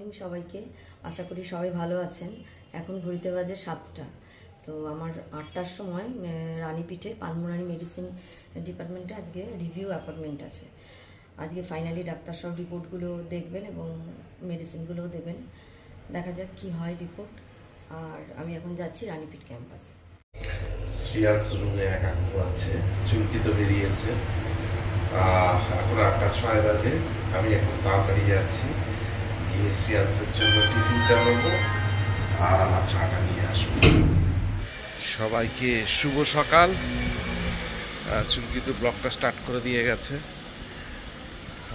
Morning সবাইকে। আশা করি সবাই ভালো আছেন। এখন ঘড়িতে বাজে 7টা। তো আমার 8টার সময় রানীপিঠে পালমোনারি মেডিসিন ডিপার্টমেন্টে আজকে রিভিউ অ্যাপয়েন্টমেন্ট আছে। আজকে ফাইনালি ডাক্তার সব রিপোর্টগুলো দেখবেন এবং মেডিসিনগুলোও দেবেন। দেখা যাক কি হয় রিপোর্ট। আর আমি এখন যাচ্ছি রানীপিঠ ক্যাম্পাসে। শ্রিয়াংশ রুমে একা ঘুমাচ্ছে, চুলকি তো বেরিয়েছে। এখন 8:06 বাজে। আমি এখন তাড়াতাড়ি যাচ্ছি, গিয়ে শ্রিয়াংশের জন্য টিফিনটা নেবো আর আমার চাটা নিয়ে আসবো। সবাইকে শুভ সকাল। চুলকি তো ব্লগটা স্টার্ট করে দিয়ে গেছে,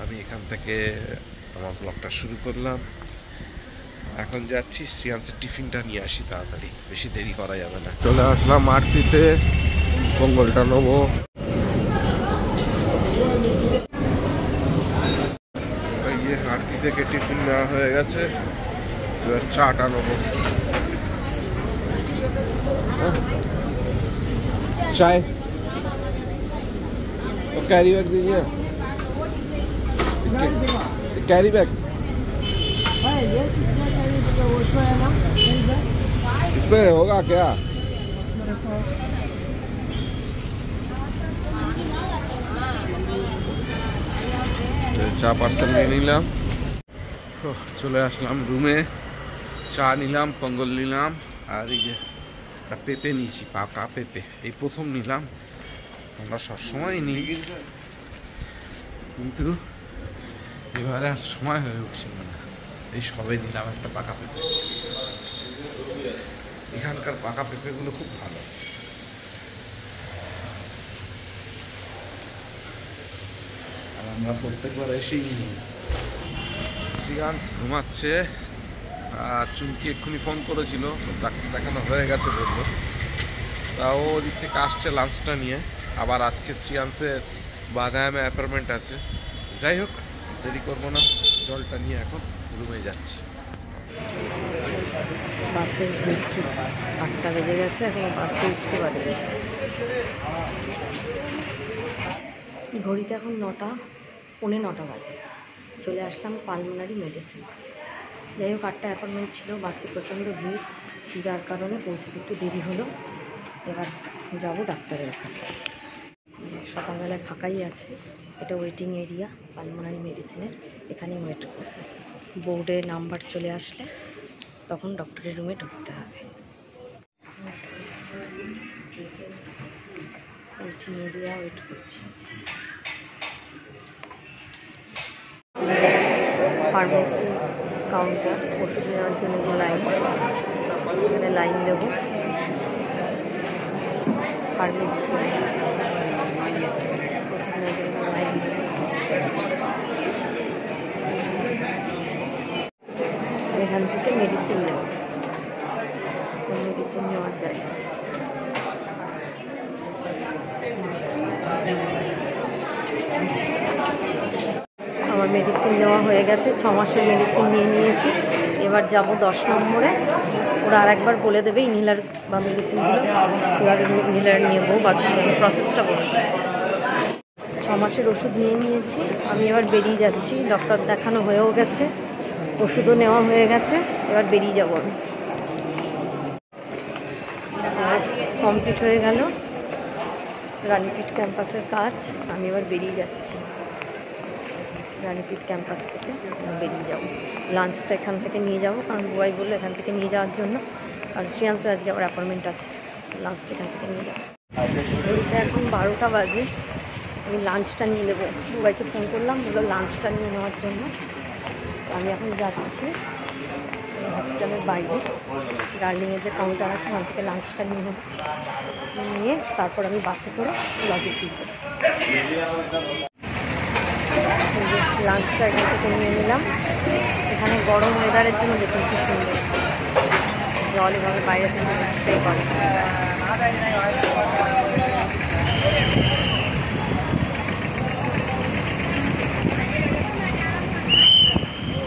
আমি এখান থেকে আমার ব্লগটা শুরু করলাম। এখন যাচ্ছি শ্রিয়াংশের টিফিনটা নিয়ে আসি তাড়াতাড়ি, বেশি দেরি করা যাবে না। চলে আসলাম আরতিতে, পঙ্গলটা নেবো। আরতি থেকে টিফিন নেওয়া হয়ে গেছে, এবার চাটা নেবো। চাय कैरी बैग दीजिए, कैरी बैग इसमें होगा क्या? চা পার্সেল নিয়ে নিলাম, চলে আসলাম রুমে। চা নিলাম, পঙ্গল নিলাম, আর এই যে একটা পেঁপে নিয়েছি, পাকা পেঁপে, এই প্রথম নিলাম। আমরা সবসময় নিই, কিন্তু এবারে আর সময় হয়ে উঠছিল না। এই সবে নিলাম একটা পাকা পেঁপে। এখানকার পাকা পেঁপেগুলো খুব ভালো। আর আমরা প্রত্যেকবার এসেই নিই। শ্রিয়াংশ ঘুমাচ্ছে, আর চুমকি এক্ষুনি ফোন করেছিল, ডাক্তার দেখানো হয়ে গেছে বললো। তাও ওদিক থেকে আসছে লাঞ্চটা নিয়ে। আবার আজকে শ্রিয়াংশের বাগায়ামে অ্যাপয়েন্টমেন্ট আছে। যাই হোক, দেরি করবো না, জলটা নিয়ে এখন রুমে যাচ্ছি। বাসে 8টা বেজে গেছে, এখন বাসে উঠতে পারবে। ঘড়িতে এখন 9টা, পৌনে 9টা বাজে। চলে আসলাম পালমোনারি মেডিসিন। যাই হোক, 8টা অ্যাপয়েন্টমেন্ট ছিল, বাসে প্রচণ্ড ভিড়, যার কারণে পৌঁছতে একটু দেরি হলো। এবার যাবো ডাক্তারের ওখানে। সকালবেলায় ফাঁকাই আছে, এটা ওয়েটিং এরিয়া পালমোনারি মেডিসিনের, এখানেই ওয়েট করবে। বোর্ডে নাম্বার চলে আসলে তখন ডক্টরের রুমে ঢুকতে হবে। ওয়েটিং এরিয়া ওয়েট করছি। ফার্মেসি কাউন্টার, ওষুধ নেওয়ার জন্য যে লাইন, এখানে লাইন দেবো। ফার্মেসি ওষুধ নেওয়ার জন্য লাইন দেবো। এখান থেকে মেডিসিন নেব, মেডিসিন নেওয়ার জায়গা। আমার মেডিসিন নেওয়া হয়ে গেছে, 6 মাসের মেডিসিন নিয়ে নিয়েছি। এবার যাব 10 নম্বরে, ওরা আর একবার বলে দেবে ইনহেলার বা মেডিসিনগুলো কীভাবে ইনহেলার নেবো বা প্রসেসটা বলে দেবে। 6 মাসের ওষুধ নিয়ে নিয়েছি, আমি এবার বেরিয়ে যাচ্ছি। ডক্টর দেখানো হয়েও গেছে, ওষুধও নেওয়া হয়ে গেছে, এবার বেরিয়ে যাব আমি। কমপ্লিট হয়ে গেল রানীপিঠ ক্যাম্পাসের কাজ, আমি এবার বেরিয়ে যাচ্ছি। রানীপিঠ ক্যাম্পাস থেকে বেরিয়ে যাব, লাঞ্চটা এখান থেকে নিয়ে যাব, কারণ বুয়াই বললো এখান থেকে নিয়ে যাওয়ার জন্য। আর শ্রিয়াংশের আজকে আবার অ্যাপয়েন্টমেন্ট আছে, লাঞ্চটা এখান থেকে নিয়ে যাবো। এখন 12টা বাজে, আমি লাঞ্চটা নিয়ে নেবো। বুয়াইকে ফোন করলাম, বললো লাঞ্চটা নিয়ে নেওয়ার জন্য। আমি এখন যাচ্ছি হসপিটালের বাইরে, ডার্লিংয়ের যে কাউন্টার আছে ওখান থেকে লাঞ্চটা নিয়ে নেব, নিয়ে তারপর আমি বাসে করে লজে ফিরব। লাঞ্চটা এখান থেকে নিয়ে নিলাম। এখানে গরম ওয়েদারের জন্য দেখুন খুব সুন্দর জল এভাবে বাইরে থেকে স্প্রে করে।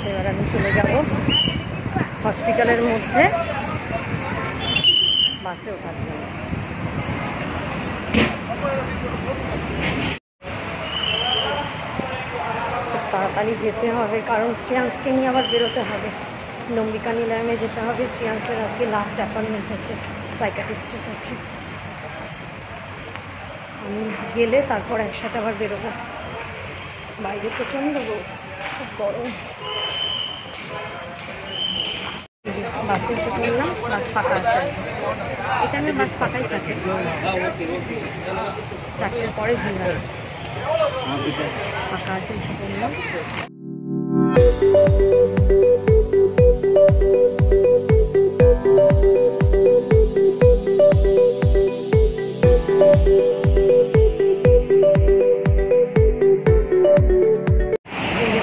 এবার আমি চলে যাব হসপিটালের মধ্যে বাসে ওঠার জন্য। তাড়াতাড়ি যেতে হবে, কারণ শ্রেয়াংশকে নিয়ে আবার বেরোতে হবে। নম্বিকা নিলামে যেতে হবে। শ্রেয়াংসের আজকে লাস্ট অ্যাপয়েন্টমেন্ট আছে সাইকাটিস্টের কাছে। আমি গেলে তারপর একসাথে আবার বেরোবো। বাইরে প্রচণ্ড রোদ, খুব গরম। বাসে উঠে পড়লাম, বাস ফাঁকা আছে। এটা নিয়ে বাস ফাঁকাই থাকে, 4টের পরে ভিড় হয়। ফাঁকা আছে, উঠে পড়লাম।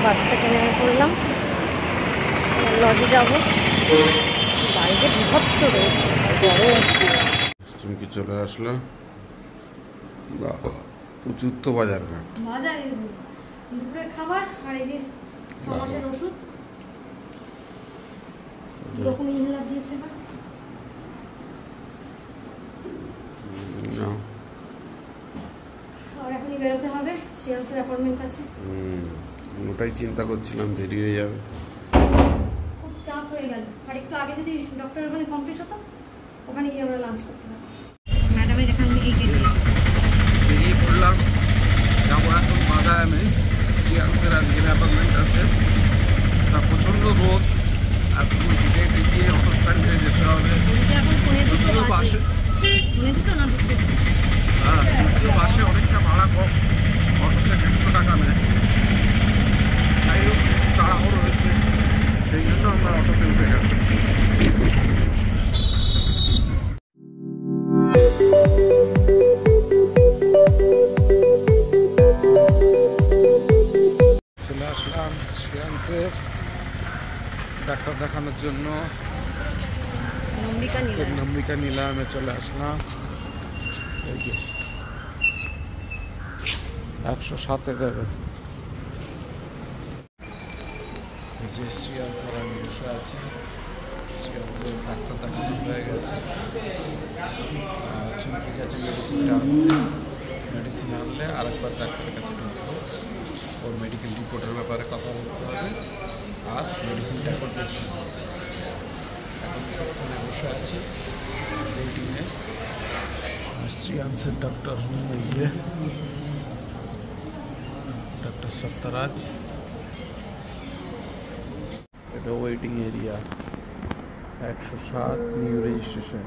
বাস থেকে নেমে পড়লাম, লজে যাবো। বাইরে বিভৎস রোদ, গরম। চুমকি চলে আসলো, প্রচুর তো বাজার ঘাট। দুপুরের খাবার আর এই যে 6 মাসের ওষুধ, যখন ইনহেলার দিয়েছে না। আর এখনই বেরোতে হবে, শ্রেয়াংসের অ্যাপয়েন্টমেন্ট আছে। ওটাই চিন্তা করছিলাম দেরি হয়ে যাবে, খুব চাপ হয়ে গেল। আর একটু আগে যদি ডক্টর ওখানে কমপ্লিট হতো, ওখানে গিয়ে আমরা লাঞ্চ করতে পারতাম। ম্যাডামের এখানে এই গেটে বেরিয়ে পড়লাম, যাবো এখন বাদামে। শ্রেয়াংসের আজকের অ্যাপয়েন্টমেন্ট আছে, তা প্রচণ্ড রোদ। আর হেঁটে হেঁটে গিয়ে অটো স্ট্যান্ডে যেতে হবে। এখন ফোনে দুটো বাসে, ফোনে দুটো না দুটো, হ্যাঁ দুটো বাসে অনেকটা ভাড়া কম, অটোতে 150 টাকা নেয়। যাই হোক তাড়াহুড়ো হয়েছে, সেই জন্য আমরা অটোতে উঠে গেলাম। চলে আসলাম শ্রেয়াংসের ডাক্তার দেখানোর জন্য। নম্বিকা নিলামে চলে আসলাম। এই যে 107-এ দেবে। যে শ্রেয়াংসের আমি বসে আছি, শ্রেয়াংসের ডাক্তার দেখানো হয়ে গেছে। চুমকির কাছে মেডিসিনটা আনতে, মেডিসিন আনলে আরেকবার ডাক্তারের কাছে ঢুকবো। ওর মেডিকেল রিপোর্টের ব্যাপারে কথা বলতে হবে আর মেডিসিনটা করতে হবে। এখন সেখানে বসে আছি ওয়েটিংয়ে। শ্রেয়াংসের ডক্টর ইয়ে ডক্টর সত্যরাজ। এটা ওয়েটিং এরিয়া, 107 নিউ রেজিস্ট্রেশন।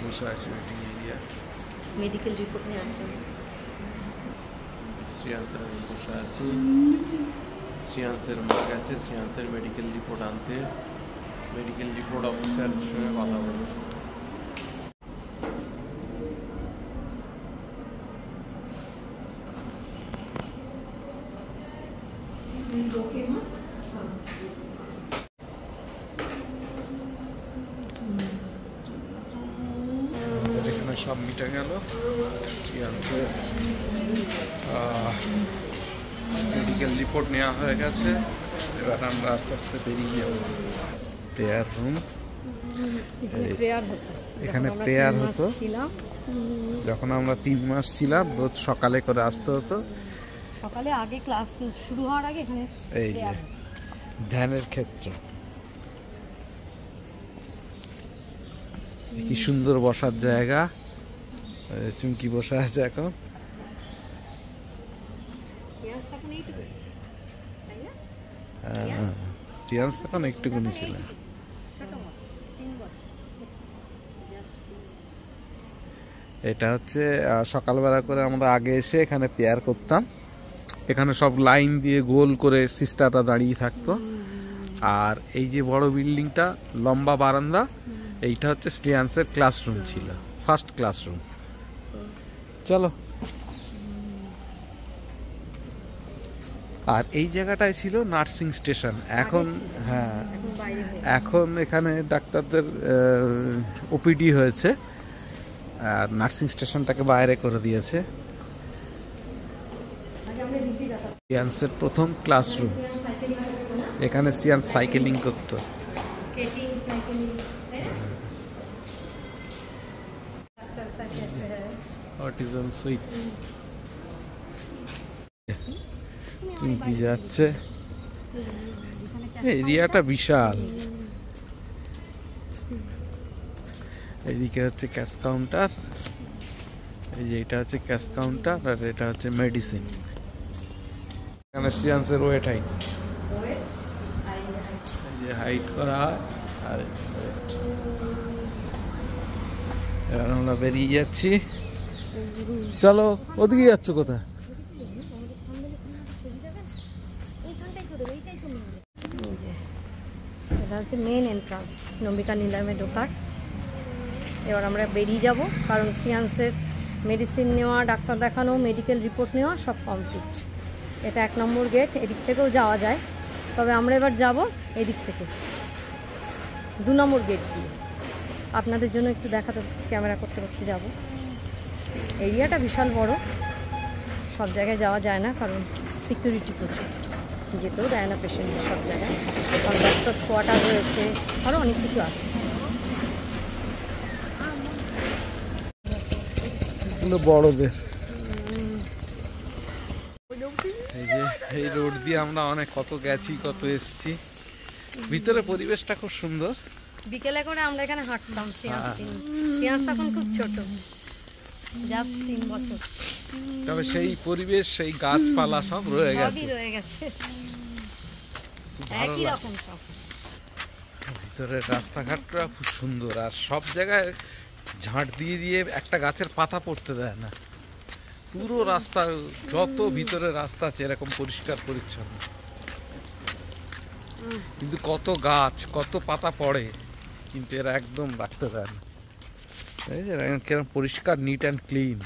বসে আছি ওয়েটিং এরিয়া, মেডিকেল রিপোর্ট নিয়ে আসছেন। শ্রেয়াংসের আমি বসে আছি। শ্রেয়াংসের মা গেছে শ্রেয়াংসের মেডিকেল রিপোর্ট আনতে। মেডিকেল রিপোর্ট অফিসারের সঙ্গে কথা বলছে। এখানে সব মিটে গেল। শ্রেয়াংসের মেডিকেল রিপোর্ট নেওয়া হয়ে গেছে। এবার আমরা আস্তে আস্তে বেরিয়ে যাব। প্রেয়ার রুম, এখানে প্রেয়ার হতো যখন আমরা 3 মাস ছিলাম। রোজ সকালে করে আসতে হতো, সকালে আগে ক্লাস শুরু হওয়ার আগে এখানে এই যে ধ্যানের ক্ষেত্র। কি সুন্দর বসার জায়গা। চুমকি বসে আছে এখন। শ্রেয়াংস তখন একটুকুনি ছিল। এটা হচ্ছে সকালবেলা করে আমরা আগে এসে এখানে প্রেয়ার করতাম। এখানে সব লাইন দিয়ে গোল করে সিস্টাররা দাঁড়িয়ে থাকতো। আর এই যে বড় বিল্ডিংটা, লম্বা বারান্দা, এইটা হচ্ছে শ্রেয়াংসের ক্লাসরুম ছিল, ফার্স্ট ক্লাসরুম। চলো। আর এই জায়গাটায় ছিল নার্সিং স্টেশন। এখন হ্যাঁ, এখন এখানে ডাক্তারদের ওপিডি হয়েছে আর নার্সিং স্টেশনটাকে বাইরে করে দিয়েছে। শ্রেয়াংসের প্রথম ক্লাসরুম। এখানে শ্রেয়াংস সাইকেলিং করতো। Autism suite. চুমকি যাচ্ছে এরিয়াটা বিশাল। এদিকে হচ্ছে ক্যাশ কাউন্টার, এই যে এটা হচ্ছে ক্যাশ কাউন্টার, আর এটা হচ্ছে মেডিসিন। এখানে সিয়ান্সের ওয়েট হাইট, যে হাইট করা হয়। আর এবার আমরা বেরিয়ে যাচ্ছি। চলো, ওদিকে যাচ্ছ কোথায়? এটা হচ্ছে মেন এন্ট্রান্স নম্বিকা নিলামে ঢোকার। এবার আমরা বেরিয়ে যাব, কারণ সিয়ান্সের মেডিসিন নেওয়া, ডাক্তার দেখানো, মেডিকেল রিপোর্ট নেওয়া সব কমপ্লিট। এটা 1 নম্বর গেট, এদিক থেকেও যাওয়া যায়, তবে আমরা এবার যাব এদিক থেকে 2 নম্বর গেট দিয়ে। আপনাদের জন্য একটু দেখাতে ক্যামেরা করতে করতে যাব। এরিয়াটা বিশাল বড়, সব জায়গায় যাওয়া যায় না কারণ সিকিউরিটি প্রচুর, যেতেও দেয় না পেশেন্টদের সব জায়গায়, কারণ ডক্টর কোয়ার্টার রয়েছে, আরও অনেক কিছু আছে। বড়দের এই যে এই রোড দিয়ে আমরা অনেক কত গেছি, কত এসছি। ভিতরে পরিবেশটা খুব সুন্দর। বিকেলে করে আমরা এখানে হাঁটতাম। সিয়ান্স তখন খুব ছোট, জাস্ট 3 বছর। তবে সেই পরিবেশ, সেই গাছপালা সব রয়ে গেছে, একই রকম সব। ভিতরের রাস্তাঘাটটা খুব সুন্দর, আর সব জায়গায় ঝাঁট দিয়ে দিয়ে একটা গাছের পাতা পড়তে দেয় না। পুরো রাস্তা, যত ভিতরে রাস্তা আছে এরকম পরিষ্কার পরিচ্ছন্ন। কিন্তু কত গাছ, কত পাতা পড়ে, কিন্তু এরা একদম রাখতে দেয় না। কিরকম পরিষ্কার, নিট অ্যান্ড ক্লিন।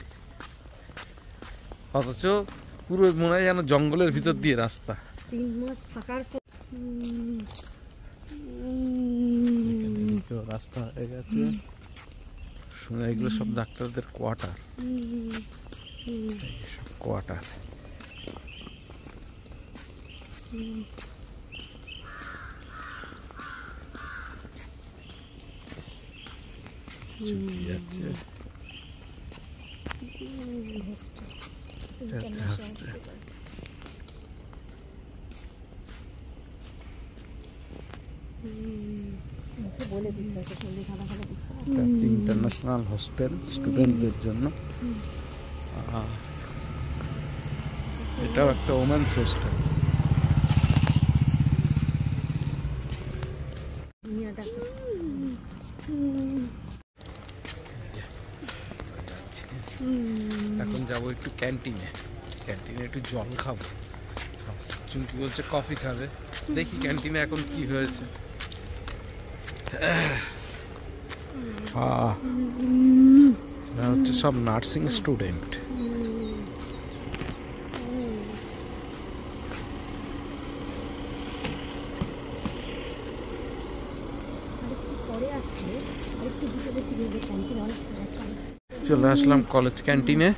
অথচ পুরো মনে হয় যেন জঙ্গলের ভিতর দিয়ে রাস্তা। 3 মাস থাকার পর রাস্তা হয়ে গেছে। এগুলো সব ডাক্তারদের কোয়ার্টার, সব কোয়ার্টার। ইন্টারন্যাশনাল হোস্টেল স্টুডেন্টদের জন্য। এটাও একটা ওমেন্স হোস্টেল। এখন যাবো একটু ক্যান্টিনে, ক্যান্টিনে একটু জল খাবো। চুমকি বলছে কফি খাবে, দেখি ক্যান্টিনে এখন কি হয়েছে। হচ্ছে সব নার্সিং স্টুডেন্ট। চলে আসলাম কলেজ ক্যান্টিনে।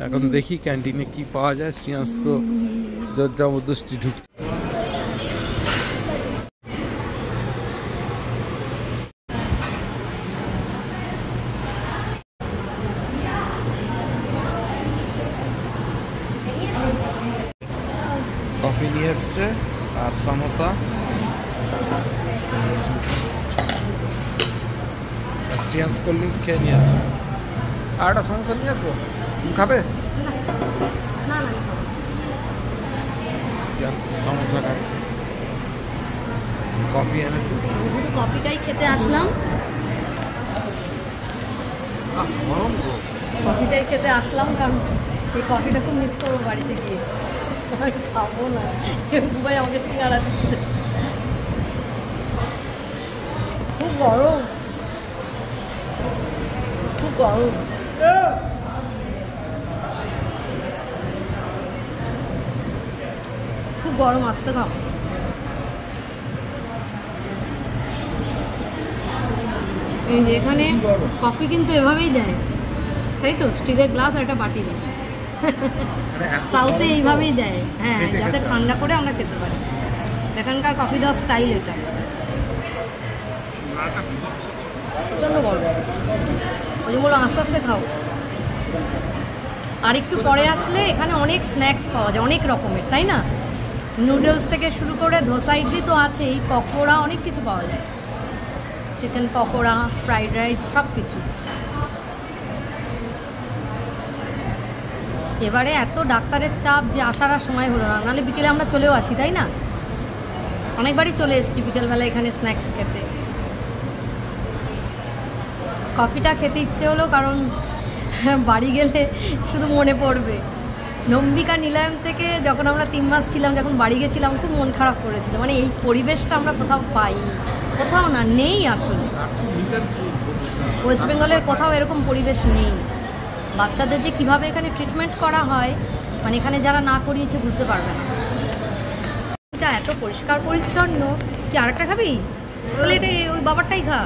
এখন দেখি ক্যান্টিনে কি পাওয়া যায়। সিয়ান্স তো জবরদস্তি ঢুকছে। কফি নিয়ে এসছে আর সমোসা, সিয়ান্স কোল্ড ড্রিঙ্কস খেয়ে নিয়ে আসছে। আর একটা সমোসা নিয়ে আসবো, খাবে? সমোসা খাচ্ছে, কফি এনেছে। শুধু কফিটাই খেতে আসলাম, গরম গো। কফিটাই খেতে আসলাম কারণ এই কফিটা খুব মিস করবো বাড়িতে গিয়ে। খাবো না, ভাই আমাকে সিঙ্গাড়া দিচ্ছে। খুব গরম, খুব গরম। খুব গরম, আসতে খাও। এখানে কফি কিন্তু এভাবেই দেয়, তাই তো? স্টিলের গ্লাস আর একটা বাটি দেয়। সাউথে এইভাবেই দেয়, হ্যাঁ, যাতে ঠান্ডা করে আমরা খেতে পারি। এখানকার কফি দেওয়ার স্টাইল এটা। প্রচণ্ড গরম, ওই জন্য বলো আস্তে আস্তে খাও। আর একটু পরে আসলে এখানে অনেক স্ন্যাক্স পাওয়া যায়, অনেক রকমের, তাই না? নুডলস থেকে শুরু করে ধোসা ইডলি তো আছেই, পকোড়া অনেক কিছু পাওয়া যায়, চিকেন পকোড়া, ফ্রাইড রাইস, সব কিছু। এবারে এত ডাক্তারের চাপ যে আসার আর সময় হলো না, নাহলে বিকেলে আমরা চলেও আসি, তাই না? অনেকবারই চলে এসেছি বিকেলবেলা এখানে স্ন্যাক্স খেতে। কফিটা খেতে ইচ্ছে হলো কারণ বাড়ি গেলে শুধু মনে পড়বে নম্বিকা নিলাম থেকে যখন আমরা 3 মাস ছিলাম, যখন বাড়ি গেছিলাম খুব মন খারাপ করেছিল। মানে এই পরিবেশটা আমরা কোথাও পাইনি, কোথাও না, নেই আসলে। ওয়েস্ট বেঙ্গলের কোথাও এরকম পরিবেশ নেই। বাচ্চাদের যে কীভাবে এখানে ট্রিটমেন্ট করা হয়, মানে এখানে যারা না করিয়েছে বুঝতে পারবে না। এটা এত পরিষ্কার পরিচ্ছন্ন। কি আরেকটা খাবি? তাহলে এটা ওই বাবারটাই খা।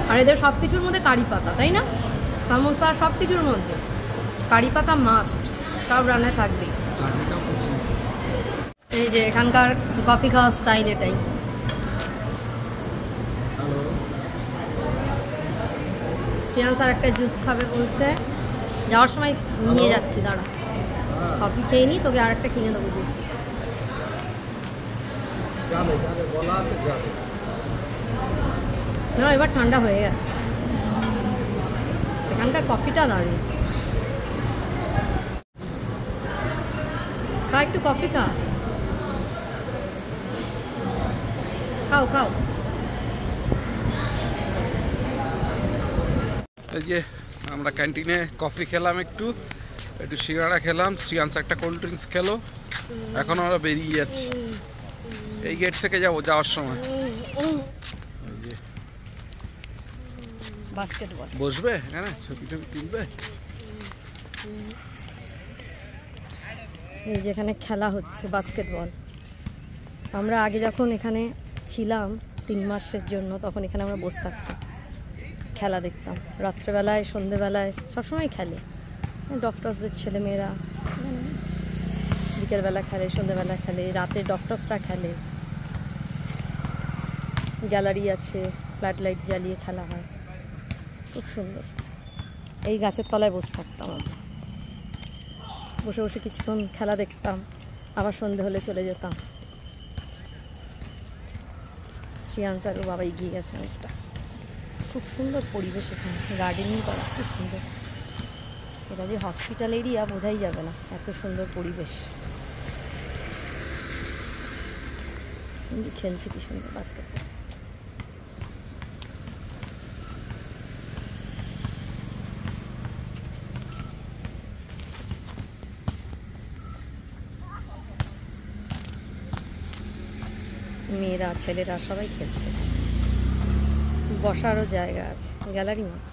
আর এদের সব কিছুর মধ্যে কারি পাতা, তাই না? সামোসা সব কিছুর মধ্যে কারি পাতা মাস্ট, সব রান্নায় থাকবে। এই যে এখানকার কফি খাওয়ার স্টাইল এটাই। শ্রেয়ান স্যার একটা জুস খাবে বলছে, যাওয়ার সময় নিয়ে যাচ্ছি, দাঁড়া। কফি খেয়ে নি, তোকে আর একটা কিনে দেবো জুস। না, এবার ঠান্ডা হয়ে গেছে। এখানকার কফিটা দারুণ। খা একটু কফি, খাও খাও। এই যে আমরা ক্যান্টিনে কফি খেলাম, একটু সিঙ্গাড়া খেলাম, শ্রিয়াংশ একটা কোল্ড ড্রিঙ্কস খেলো। এখন আমরা বেরিয়ে যাচ্ছি, এই গেট থেকে যাওয়ার সময়। বাস্কেটবল বসবে এখানে, ছবি টবি তুলবে। এই যেখানে খেলা হচ্ছে বাস্কেটবল। আমরা আগে যখন এখানে ছিলাম 3 মাসের জন্য, তখন এখানে আমরা বসে থাকতাম, খেলা দেখতাম। রাত্রেবেলায়, সন্ধেবেলায় সবসময় খেলে ডক্টরসদের ছেলেমেয়েরা। বিকেলবেলা খেলে, সন্ধেবেলা খেলে, রাতে ডক্টরসরা খেলে। গ্যালারি আছে, ফ্ল্যাট লাইট জ্বালিয়ে খেলা হয়, খুব সুন্দর। এই গাছের তলায় বসে থাকতাম আমরা, বসে বসে কিছুক্ষণ খেলা দেখতাম, আবার সন্ধে হলে চলে যেতাম। শ্রেয়ান স্যারও বাবা এগিয়ে গেছে অনেকটা। খুব সুন্দর পরিবেশ এখানে, গার্ডেনিং করা খুব সুন্দর। এটা যে হসপিটাল এরিয়া বোঝাই যাবে না, এত সুন্দর পরিবেশ। খেলছে কি সুন্দর বাস্কেটবল। মেয়েরা, ছেলেরা সবাই খেলছে। বসারও জায়গা আছে, গ্যালারি মতো।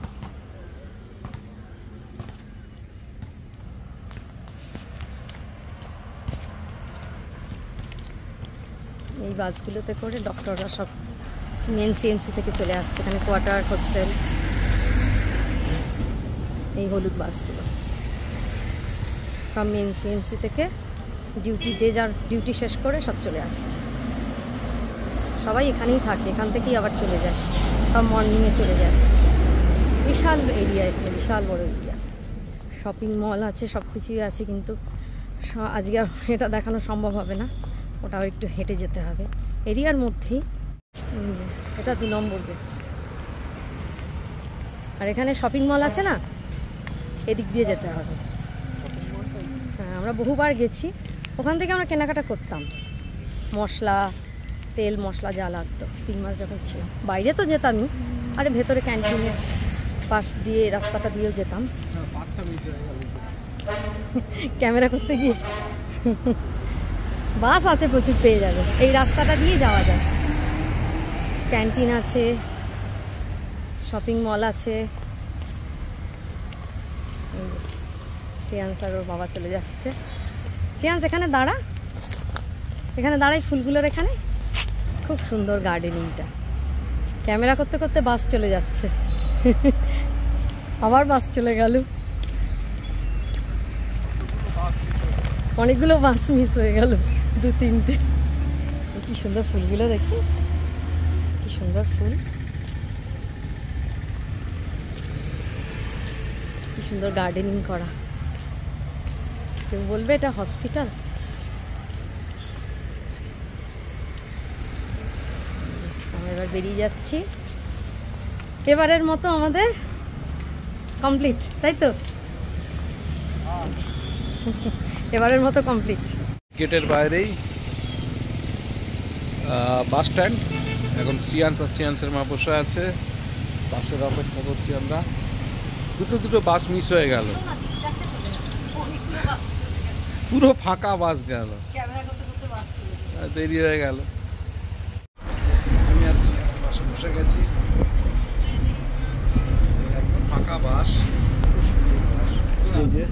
এই বাসগুলোতে করে ডক্টররা সব মেন সিএমসি থেকে চলে আসছে, এখানে কোয়ার্টার, হোস্টেল। এই হলুদ বাসগুলো সব মেন সিএমসি থেকে ডিউটি, যে যার ডিউটি শেষ করে সব চলে আসছে। সবাই এখানেই থাকে, এখান থেকেই আবার চলে যায়, সব মর্নিংয়ে চলে যায়। বিশাল এরিয়া এখানে, বিশাল বড় এরিয়া। শপিং মল আছে, সব কিছুই আছে, কিন্তু আজকে আর এটা দেখানো সম্ভব হবে না, ওটাও একটু হেঁটে যেতে হবে এরিয়ার মধ্যেই। এটা 2 নম্বর গেট। আর এখানে শপিং মল আছে না, এদিক দিয়ে যেতে হবে। হ্যাঁ, আমরা বহুবার গেছি, ওখান থেকে আমরা কেনাকাটা করতাম, মশলা, তেল মশলা যা লাগতো। 3 মাস যখন ছিলাম বাইরে তো যেতামই, আরে ভেতরে ক্যান্টিনের পাশ দিয়ে, রাস্তাটা দিয়েও যেতাম ক্যামেরা করতে গিয়ে। বাস আছে প্রচুর, পেয়ে যাবে, এই রাস্তাটা দিয়ে যাওয়া যায়। ক্যান্টিন আছে, শপিং মল আছে। শ্রেয়াংশ আর ওর বাবা চলে যাচ্ছে। শ্রেয়াংশ এখানে দাঁড়া, এখানে দাঁড়াই, ফুলগুলোর এখানে খুব সুন্দর গার্ডেনিংটা। ক্যামেরা করতে করতে বাস চলে যাচ্ছে, আবার বাস চলে গেল। অনেকগুলো বাস মিস হয়ে গেল, 2-3টে। কি সুন্দর ফুলগুলো, দেখি কি সুন্দর ফুল, কি সুন্দর গার্ডেনিং করা। কেউ বলবে এটা হসপিটাল? আমরা এবার বেরিয়ে যাচ্ছি। এবারের মতো আমাদের কমপ্লিট, তাই তো? এবারের মতো কমপ্লিট। গেটের বাইরেই বাস স্ট্যান্ড। এখন শ্রিয়াংশ আর শ্রিয়াংশের মা বসে আছে, বাসের অপেক্ষা করছি আমরা। দুটো বাস মিস হয়ে গেল, পুরো ফাঁকা বাস গেল, দেরি হয়ে গেল। আমি আর শ্রিয়াংশ বাসে বসে গেছি, একদম ফাঁকা বাস। এই যে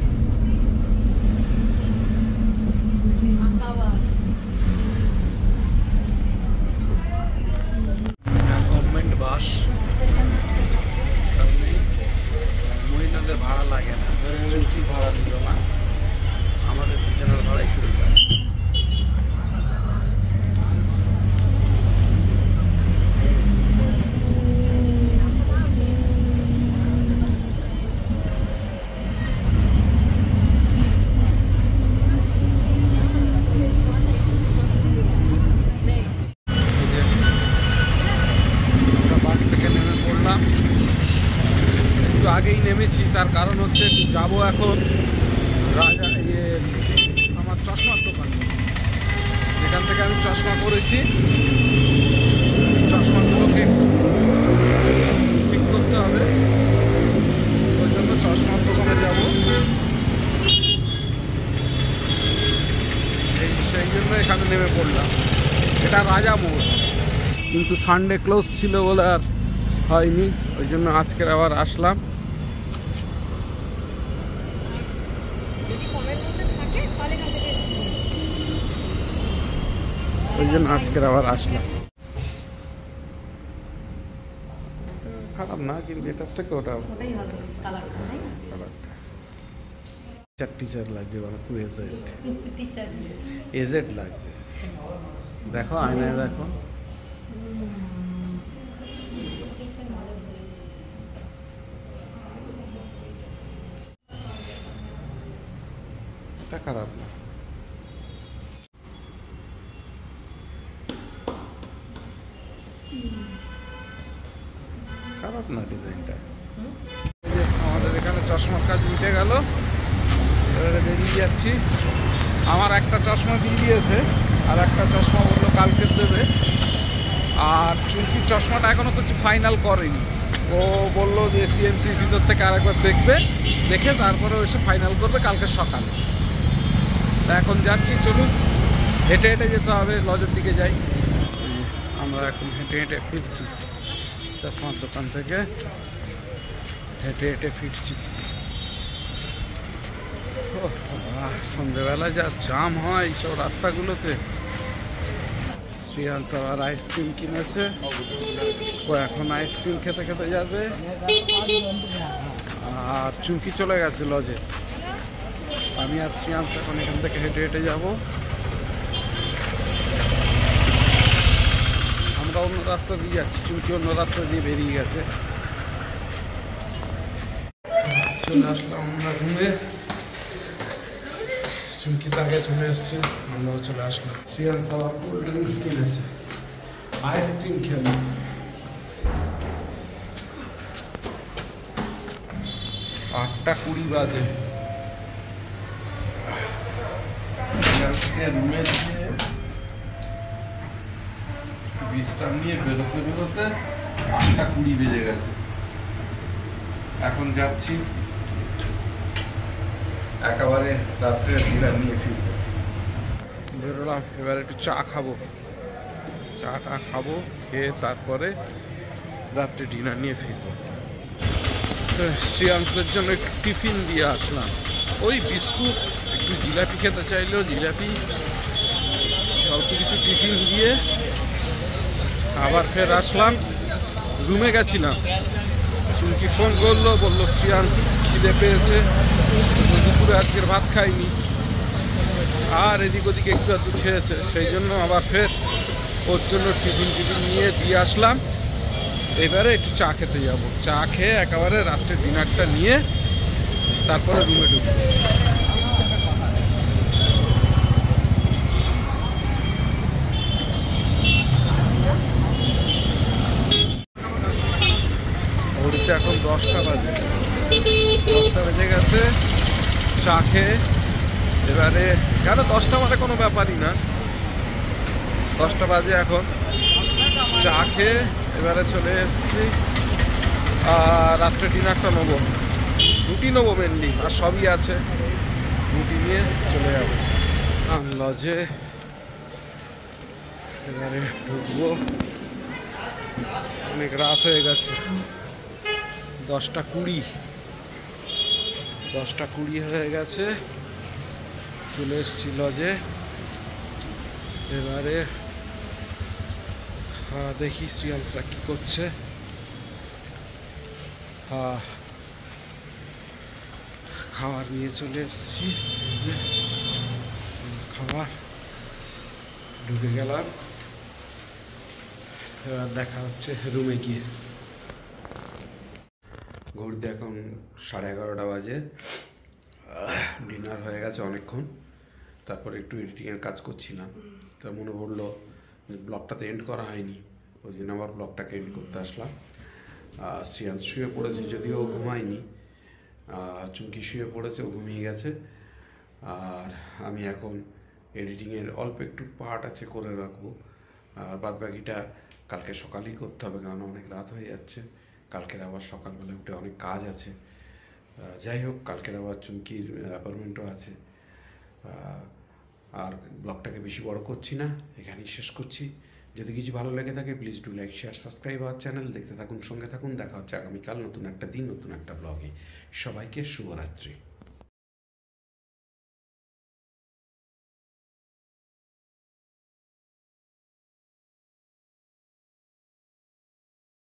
গভর্নমেন্ট বাস, মহিলাদের ভাড়া লাগে না, চৌকি ভাড়া দিল না, আমাদের দুজনের ভাড়াই শুরু করে। আগেই নেমেছি, তার কারণ হচ্ছে যাবো এখন রাজা আমার চশমার দোকানে, যেখান থেকে আমি চশমা করেছি। চশমাগুলোকে ঠিক করতে হবে, ওই জন্য চশমার দোকানে যাব। সেই জন্য এখানে নেমে পড়লাম। এটা রাজা মোড়, কিন্তু সানডে ক্লোজ ছিল বলে আর হয়নি, ওই জন্য আজকের আবার আসলাম। ওই জন্য আজকের আবার আসলাম। খারাপ না, কিন্তু এটার থেকে ওটা টিচার লাগছে, খুব এজেড লাগছে। দেখো আয়নায় দেখো, এটা খারাপ না। খারাপ না ডিজাইনটা। আমাদের এখানে চশমার কাজ মিটে গেল, এবারে বেরিয়ে যাচ্ছি। আমার একটা চশমা দিয়ে দিয়েছে, আর একটা চশমা বললো কালকে দেবে। আর চুলকির চশমাটা এখনো কিছু ফাইনাল করেনি, ও বললো যে সিএমসির ভিতর থেকে আরেকবার দেখবে, দেখে তারপরে এসে ফাইনাল করবে কালকে সকালে। তা এখন যাচ্ছি, চলুন। হেঁটে হেঁটে যেতে হবে, লজের দিকে যাই। আমরা এখন হেঁটে হেঁটে ফিরছি, চশমার দোকান থেকে হেঁটে হেঁটে ফিরছি। সন্ধ্যেবেলা যা জাম হয় এইসব রাস্তাগুলোতে। শ্রিয়াংশ আবার আইসক্রিম কিনেছে, ও এখন আইসক্রিম খেতে খেতে যাবে। আর চুমকি চলে গেছে লজে। আমি আর শ্রিয়াংশ এখন এখান থেকে হেঁটে হেঁটে যাবো। আমরা অন্য রাস্তা দিয়ে যাচ্ছি, চুমকি অন্য রাস্তা দিয়ে বেরিয়ে গেছে। চলে আসলাম আমরা রুমে, চুমকি তো আগে চলে এসছে, আমরাও চলে আসলাম। শ্রিয়াংশ আবার কোল্ড ড্রিঙ্কস কিনেছে, আইসক্রিম খেলো। 8:20 বাজে। রুমে দিয়ে বিশ্রাম নিয়ে বেরোতে বেরোতে 8:20 বেজে গেছে। এখন যাচ্ছি একেবারে রাত্রে ডিনার নিয়ে ফিরবো। বেরোলাম, এবার একটু চা খাবো, চাটা খাবো, খেয়ে তারপরে রাত্রে ডিনার নিয়ে ফিরবো। শ্রিয়াংশের জন্য একটু টিফিন দিয়ে আসলাম, ওই বিস্কুট, একটু জিলাপি খেতে চাইলেও জিলাপি, অল্প কিছু টিফিন দিয়ে আবার ফের আসলাম। রুমে গেছিলাম, চুমকি ফোন করলো, বললো শ্রিয়াংশ খিদে পেয়েছে, দুপুরে আজকের ভাত খাইনি, আর এদিক ওদিকে একটু আধটু খেয়েছে, সেই জন্য আবার ফের ওর জন্য টিফিন নিয়ে দিয়ে আসলাম। এবারে একটু চা খেতে যাব, চা খেয়ে একেবারে রাত্রে ডিনারটা নিয়ে তারপরে রুমে ঢুকবো। ঘড়িতে এখন 10টা বাজে, 10টা বেজে গেছে। চা খেয়ে এবারে কেন 10টা মানে কোনো ব্যাপারই না, 10টা বাজে এখন। চা খেয়ে এবারে চলে এসেছি রাত্রে ডিনারটা নেবো, রুটি নেবো মেনলি, আর সবই আছে, রুটি নিয়ে চলে যাবো লজে। এবারে ঢুকবো, অনেক রাত হয়ে গেছে, 10টা 20 হয়ে গেছে। চলে এসছি লজে। এবারে দেখি শ্রিয়াংশরা কি করছে। খাবার নিয়ে চলে এসছি, খাবার ঢুকে গেলাম। এবার দেখা হচ্ছে রুমে গিয়ে। ঘড়িতে এখন 11:30 বাজে, ডিনার হয়ে গেছে অনেকক্ষণ। তারপরে একটু এডিটিংয়ের কাজ করছিলাম, তা মনে পড়লো ব্লগটাতে এন্ড করা হয়নি, ওই জন্য আবার ব্লগটাকে এন্ড করতে আসলাম। শ্রিয়াংশ শুয়ে পড়েছে, যদিও ঘুমায়নি। চুমকি শুয়ে পড়েছে, ও ঘুমিয়ে গেছে। আর আমি এখন এডিটিংয়ের অল্প একটু পার্ট আছে করে রাখবো, আর বাদ বাকিটা কালকে সকালেই করতে হবে, কারণ অনেক রাত হয়ে যাচ্ছে। কালকের আবার সকালবেলা উঠে অনেক কাজ আছে। যাই হোক, কালকের আবার চুমকির অ্যাপয়েন্টমেন্টও আছে। আর ব্লগটাকে বেশি বড় করছি না, এখানেই শেষ করছি। যদি কিছু ভালো লেগে থাকে please do like, share, subscribe our channel. দেখতে থাকুন, সঙ্গে থাকুন। দেখা হচ্ছে আগামীকাল নতুন একটা দিন, নতুন একটা ব্লগে। সবাইকে শুভরাত্রি।